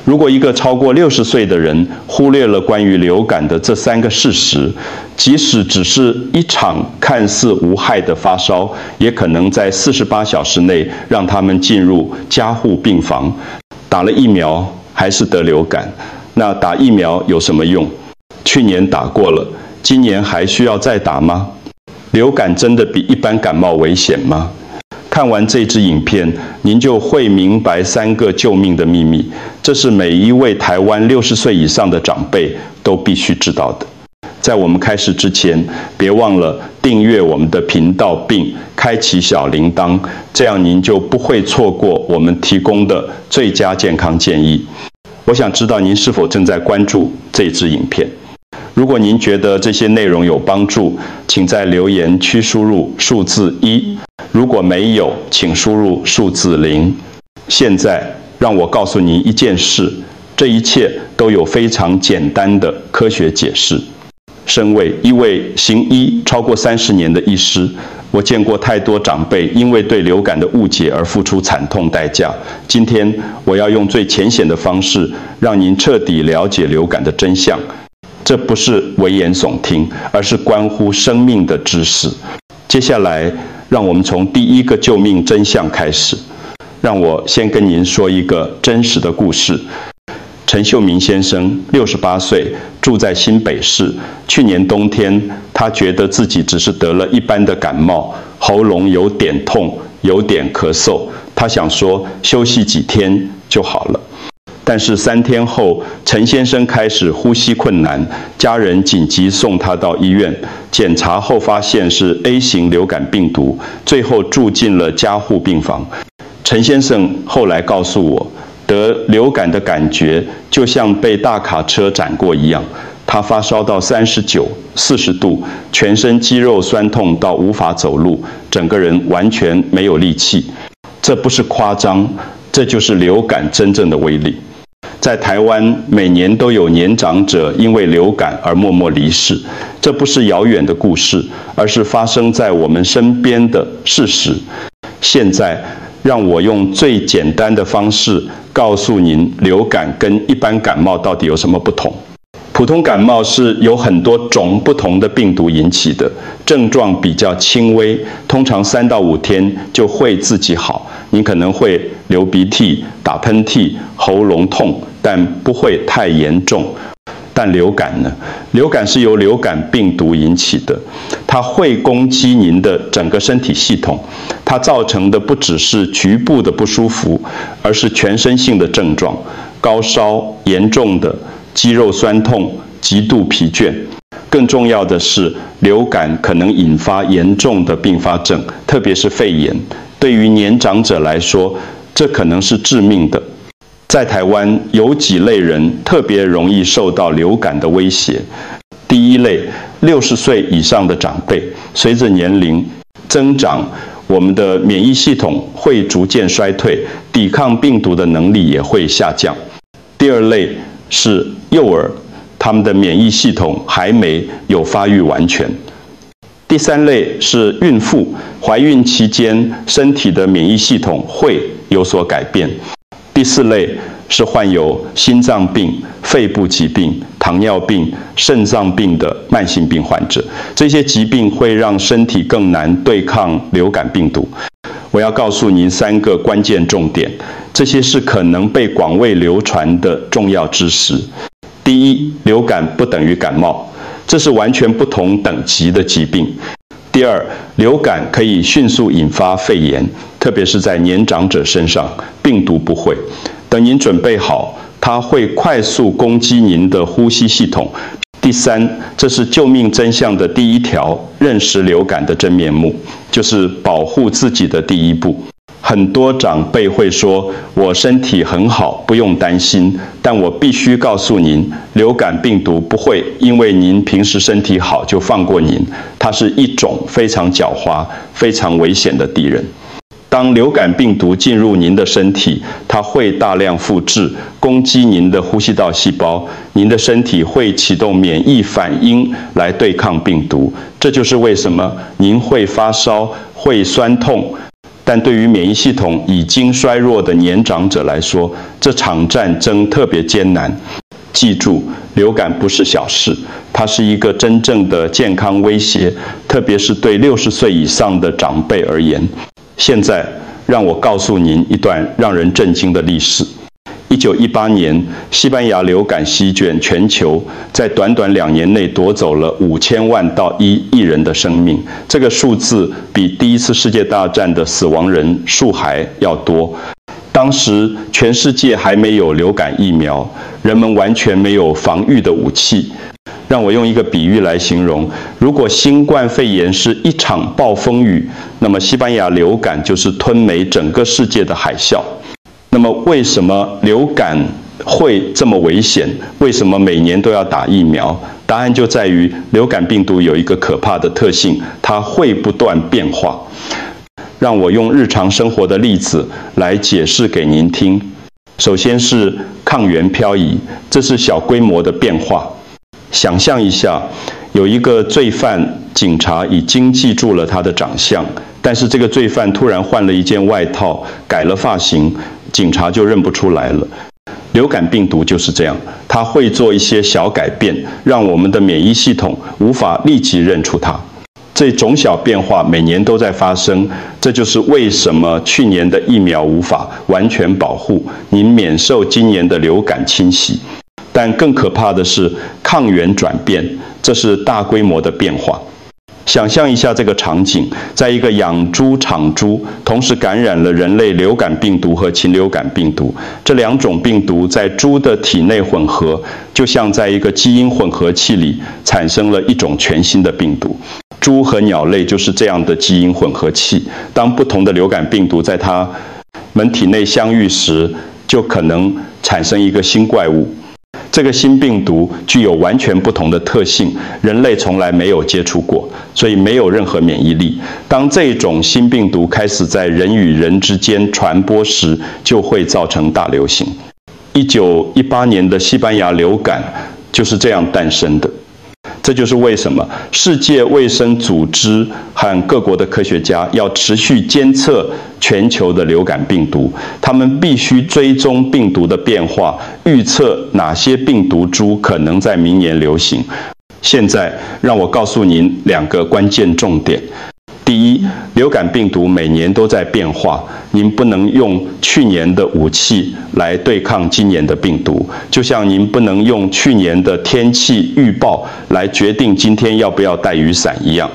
如果一个超过60岁的人忽略了关于流感的这3个事实，即使只是一场看似无害的发烧，也可能在48小时内让他们进入加护病房。打了疫苗还是得流感，那打疫苗有什么用？去年打过了，今年还需要再打吗？流感真的比一般感冒危险吗？看完这支影片，您就会明白3个救命的秘密，这是每一位台湾60岁以上的长辈都必须知道的。在我们开始之前，别忘了订阅我们的频道并开启小铃铛，这样您就不会错过我们提供的最佳健康建议。我想知道您是否正在关注这支影片。如果您觉得这些内容有帮助，请在留言区输入数字1。如果没有，请输入数字0。现在让我告诉您一件事，这一切都有非常简单的科学解释。身为一位行医超过30年的医师，我见过太多长辈因为对流感的误解而付出惨痛代价。今天我要用最浅显的方式，让您彻底了解流感的真相。这不是危言耸听，而是关乎生命的知识。接下来，让我们从第一个救命真相开始。让我先跟您说一个真实的故事。陈秀明先生68岁，住在新北市。去年冬天，他觉得自己只是得了一般的感冒，喉咙有点痛，有点咳嗽。他想说休息几天就好了。但是3天后，陈先生开始呼吸困难，家人紧急送他到医院，检查后发现是 A 型流感病毒，最后住进了加护病房。陈先生后来告诉我，得流感的感觉就像被大卡车碾过一样，他发烧到39、40度，全身肌肉酸痛到无法走路，整个人完全没有力气。这不是夸张，这就是流感真正的威力。在台湾，每年都有年长者因为流感而默默离世，这不是遥远的故事，而是发生在我们身边的事实。现在，让我用最简单的方式告诉您，流感跟一般感冒到底有什么不同。普通感冒是由很多种不同的病毒引起的，症状比较轻微，通常3到5天就会自己好。你可能会流鼻涕、打喷嚏、喉咙痛，但不会太严重。但流感呢？流感是由流感病毒引起的，它会攻击您的整个身体系统。它造成的不只是局部的不舒服，而是全身性的症状，高烧、严重的肌肉酸痛、极度疲倦。更重要的是，流感可能引发严重的并发症，特别是肺炎。对于年长者来说，这可能是致命的。在台湾，有几类人特别容易受到流感的威胁。第一类，60岁以上的长辈，随着年龄增长，我们的免疫系统会逐渐衰退，抵抗病毒的能力也会下降。第二类是幼儿，他们的免疫系统还没有发育完全。第3类是孕妇，怀孕期间身体的免疫系统会有所改变。第4类是患有心脏病、肺部疾病、糖尿病、肾脏病的慢性病患者，这些疾病会让身体更难对抗流感病毒。我要告诉您3个关键重点，这些是可能被广为流传的重要知识。第一，流感不等于感冒，这是完全不同等级的疾病。第二，流感可以迅速引发肺炎，特别是在年长者身上，病毒不会。等您准备好，它会快速攻击您的呼吸系统。第3，这是救命真相的第1条，认识流感的真面目，就是保护自己的第1步。很多长辈会说，我身体很好，不用担心。但我必须告诉您，流感病毒不会因为您平时身体好就放过您，它是一种非常狡猾、非常危险的敌人。当流感病毒进入您的身体，它会大量复制，攻击您的呼吸道细胞，您的身体会启动免疫反应来对抗病毒。这就是为什么您会发烧、会酸痛，但对于免疫系统已经衰弱的年长者来说，这场战争特别艰难。记住，流感不是小事，它是一个真正的健康威胁，特别是对60岁以上的长辈而言。现在，让我告诉您一段让人震惊的历史。1918年，西班牙流感席卷全球，在短短2年内夺走了5000万到1亿人的生命。这个数字比第一次世界大战的死亡人数还要多。当时全世界还没有流感疫苗，人们完全没有防御的武器。让我用一个比喻来形容，如果新冠肺炎是一场暴风雨，那么西班牙流感就是吞没整个世界的海啸。那么为什么流感会这么危险？为什么每年都要打疫苗？答案就在于流感病毒有一个可怕的特性，它会不断变化。让我用日常生活的例子来解释给您听。首先是抗原漂移，这是小规模的变化。想象一下，有一个罪犯，警察已经记住了他的长相，但是这个罪犯突然换了一件外套，改了发型，警察就认不出来了。流感病毒就是这样，它会做一些小改变，让我们的免疫系统无法立即认出它。这种小变化每年都在发生，这就是为什么去年的疫苗无法完全保护您免受今年的流感侵袭。但更可怕的是抗原转变，这是大规模的变化。想象一下这个场景，在一个养猪场猪同时感染了人类流感病毒和禽流感病毒，这2种病毒在猪的体内混合，就像在一个基因混合器里产生了一种全新的病毒。猪和鸟类就是这样的基因混合器，当不同的流感病毒在它们体内相遇时，就可能产生一个新怪物。这个新病毒具有完全不同的特性，人类从来没有接触过，所以没有任何免疫力。当这种新病毒开始在人与人之间传播时，就会造成大流行。1918年的西班牙流感就是这样诞生的。这就是为什么世界卫生组织和各国的科学家要持续监测全球的流感病毒，他们必须追踪病毒的变化，预测哪些病毒株可能在明年流行。现在让我告诉您2个关键重点。第一，流感病毒每年都在变化，您不能用去年的武器来对抗今年的病毒，就像您不能用去年的天气预报来决定今天要不要带雨伞一样。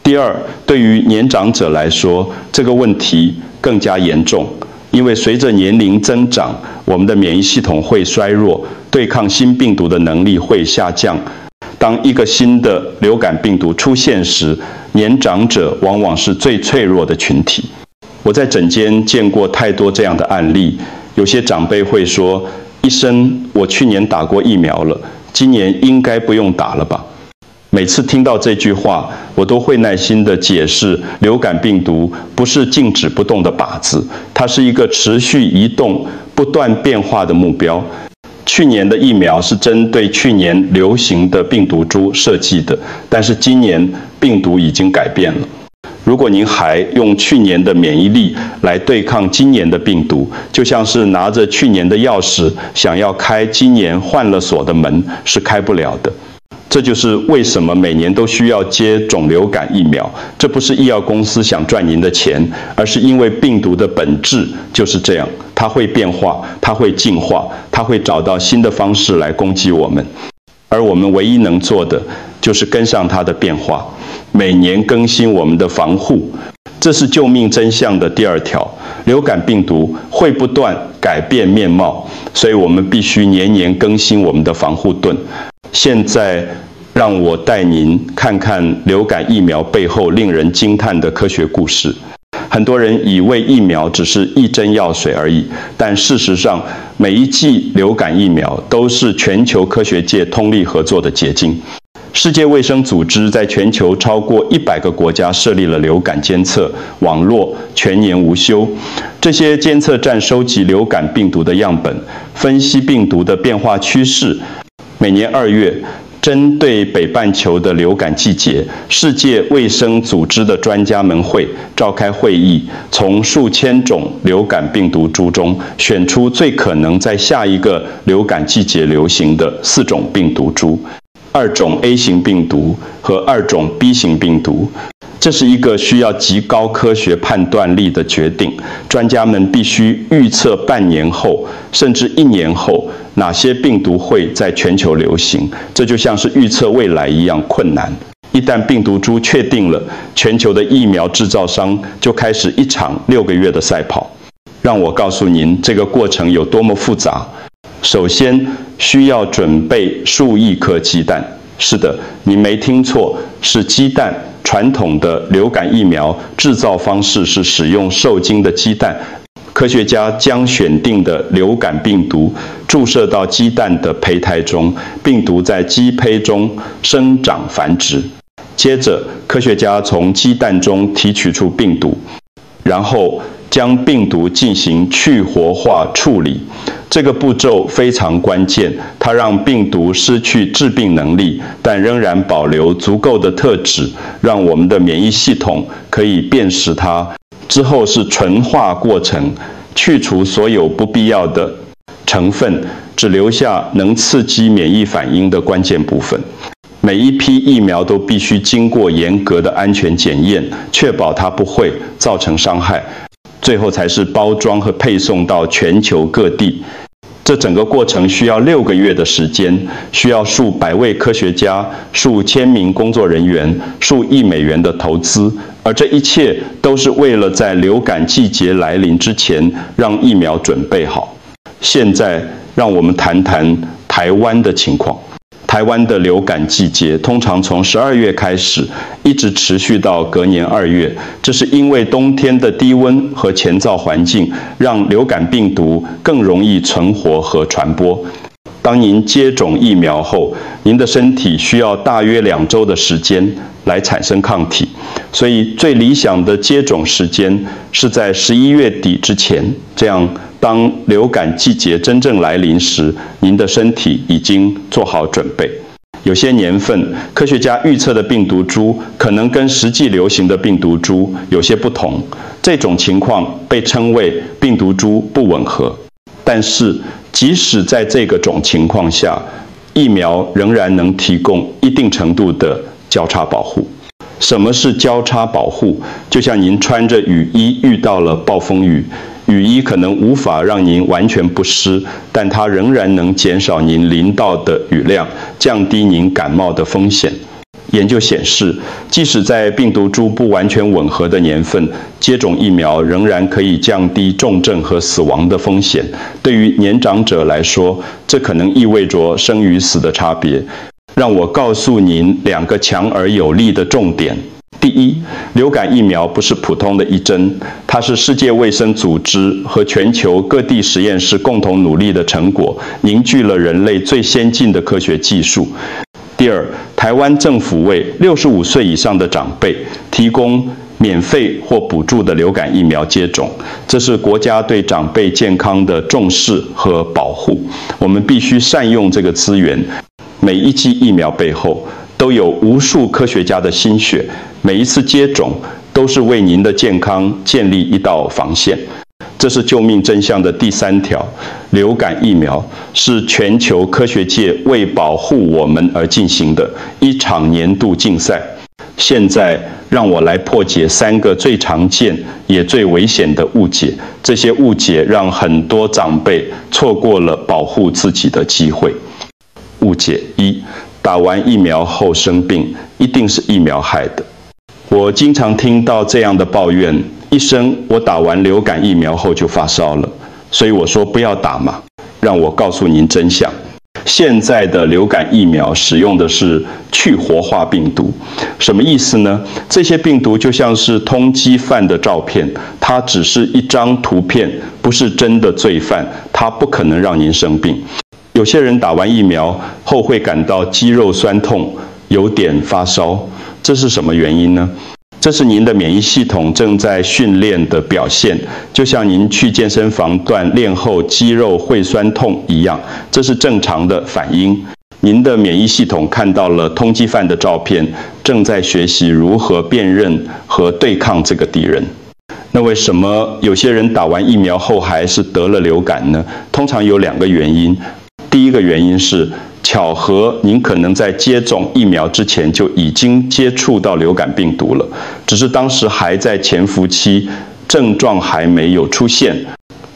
第二，对于年长者来说，这个问题更加严重，因为随着年龄增长，我们的免疫系统会衰弱，对抗新病毒的能力会下降。当一个新的流感病毒出现时，年长者往往是最脆弱的群体。我在诊间见过太多这样的案例，有些长辈会说：“医生，我去年打过疫苗了，今年应该不用打了吧？”每次听到这句话，我都会耐心地解释，流感病毒不是静止不动的靶子，它是一个持续移动、不断变化的目标。去年的疫苗是针对去年流行的病毒株设计的，但是今年病毒已经改变了。如果您还用去年的免疫力来对抗今年的病毒，就像是拿着去年的钥匙想要开今年换了锁的门，是开不了的。这就是为什么每年都需要接种流感疫苗，这不是医药公司想赚您的钱，而是因为病毒的本质就是这样，它会变化，它会进化，它会找到新的方式来攻击我们，而我们唯一能做的就是跟上它的变化，每年更新我们的防护。这是救命真相的第2条，流感病毒会不断改变面貌，所以我们必须年年更新我们的防护盾。现在让我带您看看流感疫苗背后令人惊叹的科学故事。很多人以为疫苗只是一针药水而已，但事实上，每一剂流感疫苗都是全球科学界通力合作的结晶。世界卫生组织在全球超过100个国家设立了流感监测网络，全年无休。这些监测站收集流感病毒的样本，分析病毒的变化趋势。每年2月，针对北半球的流感季节，世界卫生组织的专家们会召开会议，从数千种流感病毒株中选出最可能在下一个流感季节流行的4种病毒株，2种 A 型病毒和2种 B 型病毒。这是一个需要极高科学判断力的决定，专家们必须预测半年后甚至1年后哪些病毒会在全球流行，这就像是预测未来一样困难。一旦病毒株确定了，全球的疫苗制造商就开始一场6个月的赛跑。让我告诉您，这个过程有多么复杂。首先，需要准备数亿颗鸡蛋。是的，你没听错，是鸡蛋。传统的流感疫苗制造方式是使用受精的鸡蛋，科学家将选定的流感病毒注射到鸡蛋的胚胎中，病毒在鸡胚中生长繁殖。接着，科学家从鸡蛋中提取出病毒，然后将病毒进行去活化处理。这个步骤非常关键，它让病毒失去致病能力，但仍然保留足够的特质，让我们的免疫系统可以辨识它。之后是纯化过程，去除所有不必要的成分，只留下能刺激免疫反应的关键部分。每一批疫苗都必须经过严格的安全检验，确保它不会造成伤害。最后才是包装和配送到全球各地。这整个过程需要6个月的时间，需要数百位科学家、数千名工作人员、数亿美元的投资，而这一切都是为了在流感季节来临之前让疫苗准备好。现在让我们谈谈台湾的情况。台湾的流感季节通常从12月开始，一直持续到隔年2月。这是因为冬天的低温和前燥环境，让流感病毒更容易存活和传播。当您接种疫苗后，您的身体需要大约2周的时间来产生抗体，所以最理想的接种时间是在11月底之前，这样当流感季节真正来临时，您的身体已经做好准备。有些年份，科学家预测的病毒株可能跟实际流行的病毒株有些不同，这种情况被称为病毒株不吻合。但是，即使在这种情况下，疫苗仍然能提供一定程度的交叉保护。什么是交叉保护？就像您穿着雨衣遇到了暴风雨，雨衣可能无法让您完全不湿，但它仍然能减少您淋到的雨量，降低您感冒的风险。研究显示，即使在病毒株不完全吻合的年份，接种疫苗仍然可以降低重症和死亡的风险。对于年长者来说，这可能意味着生与死的差别。让我告诉您2个强而有力的重点。第一，流感疫苗不是普通的一针，它是世界卫生组织和全球各地实验室共同努力的成果，凝聚了人类最先进的科学技术。第二，台湾政府为65岁以上的长辈提供免费或补助的流感疫苗接种，这是国家对长辈健康的重视和保护。我们必须善用这个资源。每一剂疫苗背后都有无数科学家的心血，每一次接种都是为您的健康建立一道防线。这是救命真相的第3条，流感疫苗是全球科学界为保护我们而进行的一场年度竞赛。现在让我来破解3个最常见也最危险的误解，这些误解让很多长辈错过了保护自己的机会。误解1：打完疫苗后生病，一定是疫苗害的。我经常听到这样的抱怨：医生，我打完流感疫苗后就发烧了，所以我说不要打嘛。让我告诉您真相，现在的流感疫苗使用的是去活化病毒。什么意思呢？这些病毒就像是通缉犯的照片，它只是一张图片，不是真的罪犯，它不可能让您生病。有些人打完疫苗后会感到肌肉酸痛，有点发烧，这是什么原因呢？这是您的免疫系统正在训练的表现，就像您去健身房锻炼后肌肉会酸痛一样，这是正常的反应。您的免疫系统看到了通缉犯的照片，正在学习如何辨认和对抗这个敌人。那为什么有些人打完疫苗后还是得了流感呢？通常有2个原因。第一个原因是巧合，您可能在接种疫苗之前就已经接触到流感病毒了，只是当时还在潜伏期，症状还没有出现。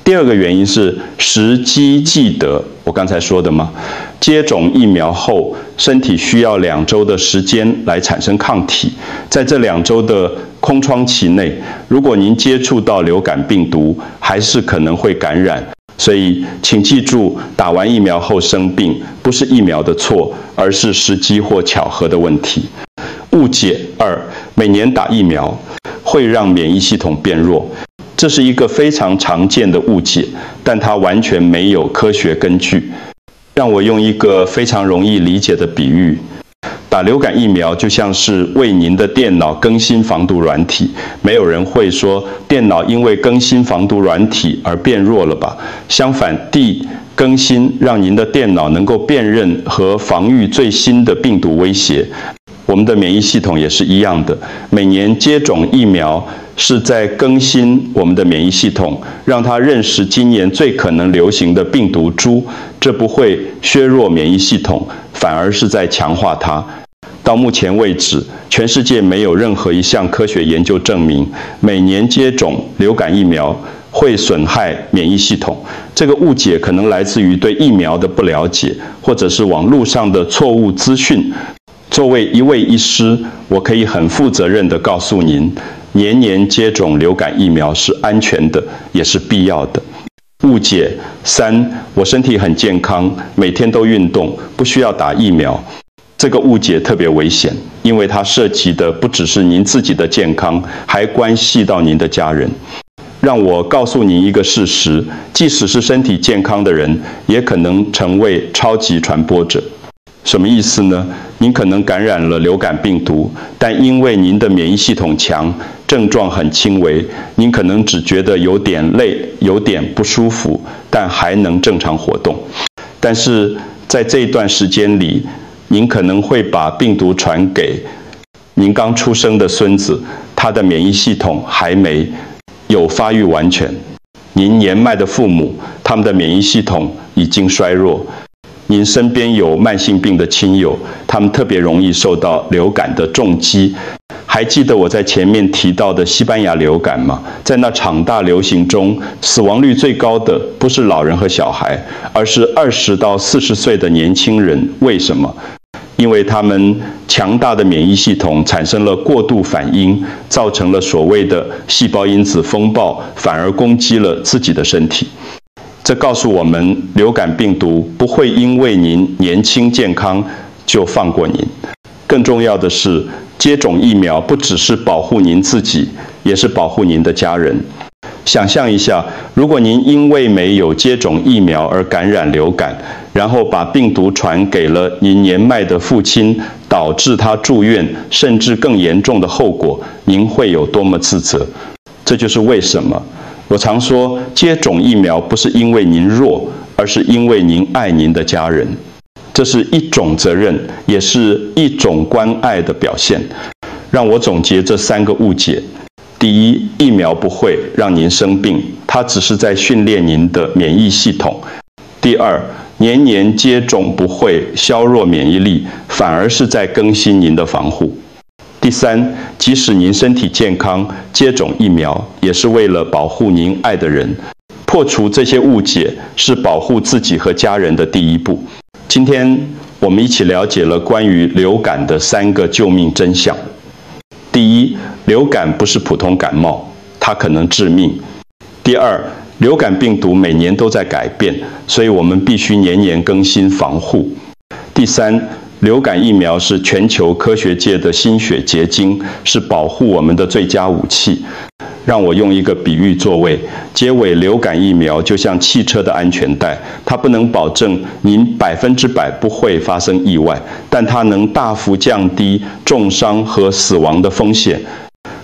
第二个原因是时机记得，我刚才说的吗？接种疫苗后，身体需要2周的时间来产生抗体，在这2周的空窗期内，如果您接触到流感病毒，还是可能会感染。所以，请记住，打完疫苗后生病，不是疫苗的错，而是时机或巧合的问题。误解2：每年打疫苗会让免疫系统变弱，这是一个非常常见的误解，但它完全没有科学根据。让我用一个非常容易理解的比喻。打流感疫苗就像是为您的电脑更新防毒软体，没有人会说电脑因为更新防毒软体而变弱了吧？相反地，更新让您的电脑能够辨认和防御最新的病毒威胁。我们的免疫系统也是一样的，每年接种疫苗是在更新我们的免疫系统，让它认识今年最可能流行的病毒株，这不会削弱免疫系统，反而是在强化它。到目前为止，全世界没有任何一项科学研究证明每年接种流感疫苗会损害免疫系统。这个误解可能来自于对疫苗的不了解，或者是网络上的错误资讯。作为一位医师，我可以很负责任地告诉您，年年接种流感疫苗是安全的，也是必要的。误解3：我身体很健康，每天都运动，不需要打疫苗。这个误解特别危险，因为它涉及的不只是您自己的健康，还关系到您的家人。让我告诉您一个事实，即使是身体健康的人，也可能成为超级传播者。什么意思呢？您可能感染了流感病毒，但因为您的免疫系统强，症状很轻微，您可能只觉得有点累，有点不舒服，但还能正常活动。但是在这一段时间里，您可能会把病毒传给您刚出生的孙子，他的免疫系统还没有发育完全。您年迈的父母，他们的免疫系统已经衰弱。您身边有慢性病的亲友，他们特别容易受到流感的重击。还记得我在前面提到的西班牙流感吗？在那场大流行中，死亡率最高的不是老人和小孩，而是20到40岁的年轻人。为什么？因为他们强大的免疫系统产生了过度反应，造成了所谓的细胞因子风暴，反而攻击了自己的身体。这告诉我们，流感病毒不会因为您年轻健康就放过您。更重要的是，接种疫苗不只是保护您自己，也是保护您的家人。想象一下，如果您因为没有接种疫苗而感染流感，然后把病毒传给了您年迈的父亲，导致他住院，甚至更严重的后果，您会有多么自责？这就是为什么我常说，接种疫苗不是因为您弱，而是因为您爱您的家人。这是一种责任，也是一种关爱的表现。让我总结这3个误解。第一，疫苗不会让您生病，它只是在训练您的免疫系统。第二，年年接种不会削弱免疫力，反而是在更新您的防护。第三，即使您身体健康，接种疫苗也是为了保护您爱的人。破除这些误解是保护自己和家人的第一步。今天我们一起了解了关于流感的3个救命真相。第一，流感不是普通感冒，它可能致命。第二，流感病毒每年都在改变，所以我们必须年年更新防护。第三，流感疫苗是全球科学界的心血结晶，是保护我们的最佳武器。让我用一个比喻作为结尾，流感疫苗就像汽车的安全带，它不能保证您100%不会发生意外，但它能大幅降低重伤和死亡的风险。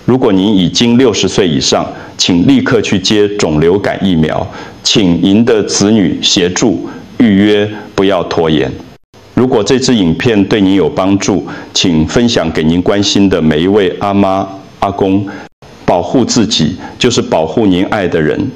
如果您已经60岁以上，请立刻去接种流感疫苗，请您的子女协助预约，不要拖延。如果这支影片对您有帮助，请分享给您关心的每一位阿妈、阿公。保护自己，就是保护您爱的人。